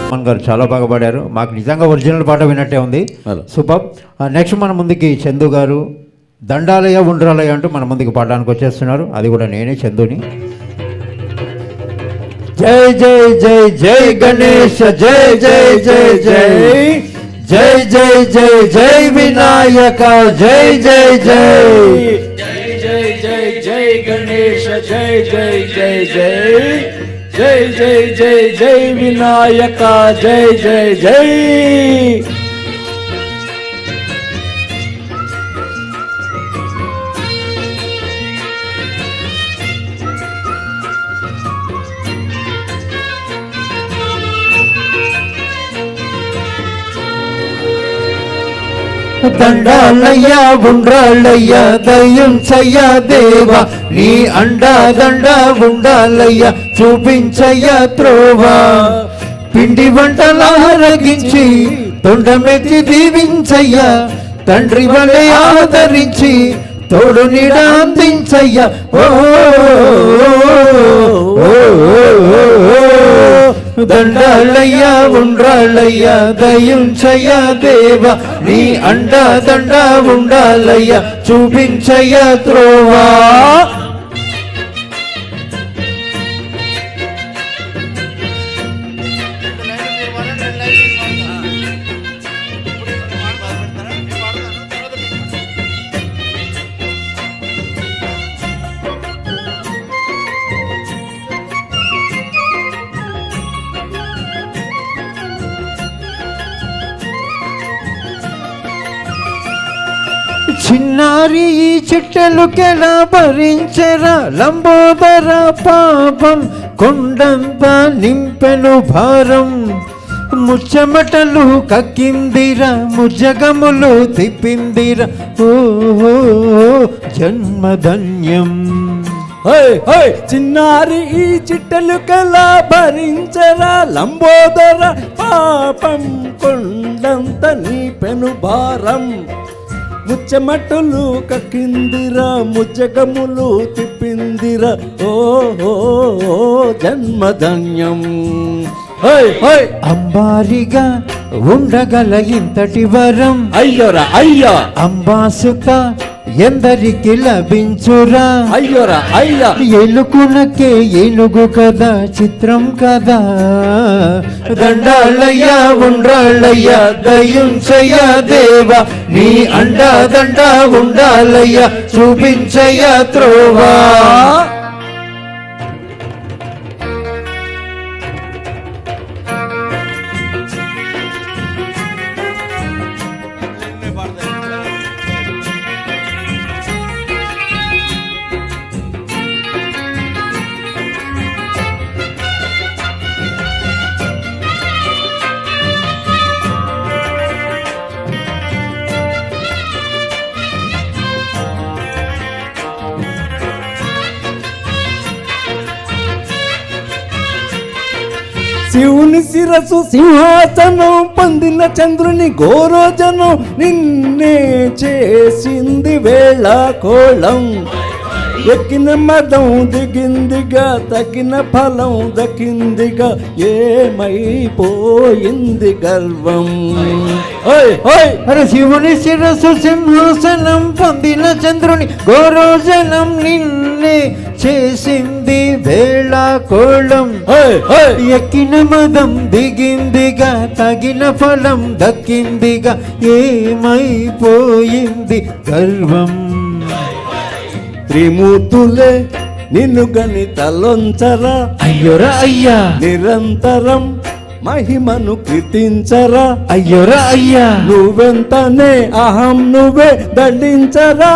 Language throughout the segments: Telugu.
మోహన్ గారు చాలా బాగా పాడారు. మాకు నిజంగా ఒరిజినల్ పాట విన్నట్టే ఉంది. సూపర్. నెక్స్ట్ మన ముందుకి చందు గారు దండాలయ ఉండ్రాలయ అంటూ మన ముందుకు పాడడానికి వచ్చేస్తున్నారు. అది కూడా నేనే చందుని. జై జై జై జై గణేష జై జై జై జై జై జై జై జై వినాయక జై జై జై జై జై జై జై గణేష జై జై జై జై జై జై జై జై వినాయక జై జై జై. దండాలయ్యా ఉండ్రాళ్ళయ్యా దయించయ్యా దేవా నీ అండా దండా ఉండాలయ్యా చూపించయ్యా త్రోవా పిండి వంటలారగించి తొండమెత్తి దీవించయ్యా తండ్రి వలె ఆదరించి తోడు నీడ అందించయ్యా. ఓ దండాలయ్యా ఉండ్రాళ్ళయ్యా దయించయ్యా దేవా నీ అండా దండా ఉండాలయ్యా చూపించయ్యా త్రోవా. చిన్నారి ఈ చిట్టెలుకెలా భరించెరా లంబోదర పాపం కొండంతా నింపెను భారం ముచ్చమటలు కక్కిందిరా ముజ్జగములు తిప్పిందిరా ఓ జన్మధన్యం. చిన్నారి ఈ చిట్టెలుకలా భరించరా లంబోదర పాపం కొండంత నీ పెను భారం ముచ్చమట్టులు కక్కిందిరా ముజ్జగములు తిప్పిందిరా ఓ జన్మధన్యం. అంబారిగా ఉండగల ఇంతటి వరం అయ్యోరా అయ్యా అంబాసుత ఎందరికి లభించురా అయ్యోరా అయ్యా ఎలుకునకే ఏనుగు కదా చిత్రం కదా. దండాలయ్యా ఉండ్రాళ్ళయ్యా దయించయ్యా దేవా నీ అండా దండా ఉండాలయ్యా చూపించయ్యా త్రోవా. శివుని శిరసు సింహాసనం పొందిన చంద్రుని గోరోజనం నిన్నే చేసింది వేళ కోళం ఎక్కిన మదం దిగిందిగా తగిన ఫలం దక్కిందిగా ఏమైపోయింది గర్వం. అరే శివుని శిరసు సింహాసనం పొందిన చంద్రుని గోరోజనం నిన్నే చేసింది వేళ కోళం ఎక్కిన మదం దిగిందిగా తగిన ఫలం దక్కిందిగా ఏమైపోయింది గర్వం. త్రిమూర్తులే నిన్ను గని తలొంచరా అయ్యోరా అయ్యా నిరంతరం మహిమను కీర్తించరా అయ్యోరా అయ్యా నువ్వెంతనే అహం నువ్వే దండించరా.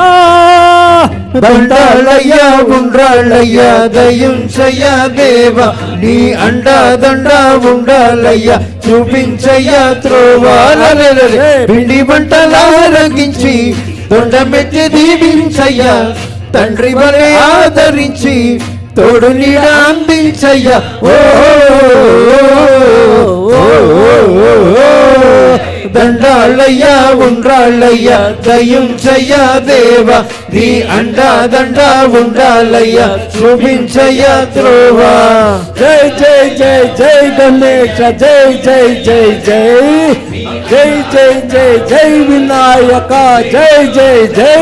దండాలయ్యా ఉండ్రాళ్ళయ్యా దయించయ్యా దేవా నీ అండా దండా ఉండాలయ్యా చూపించయ్యా త్రోవా. పిండి వంటలారగించి తొండమెత్తి దీవించయ్యా తండ్రి వలె ఆదరించి తోడు నీడ అందించయ్యా. ఓ దండాల దండాలయ్య ఉండ్రాళ్ళయ్య దయించయ్య దేవ నీ అండాదండ ఉండాలయ్య చూపించయ్య త్రోవా. జై జై జై జై గణేశ జై జై జై జై జై జై జై జై వినాయక జై జై జై.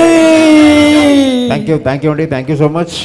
థ్యాంక్ యూ అండి, థ్యాంక్ యూ సో మచ్.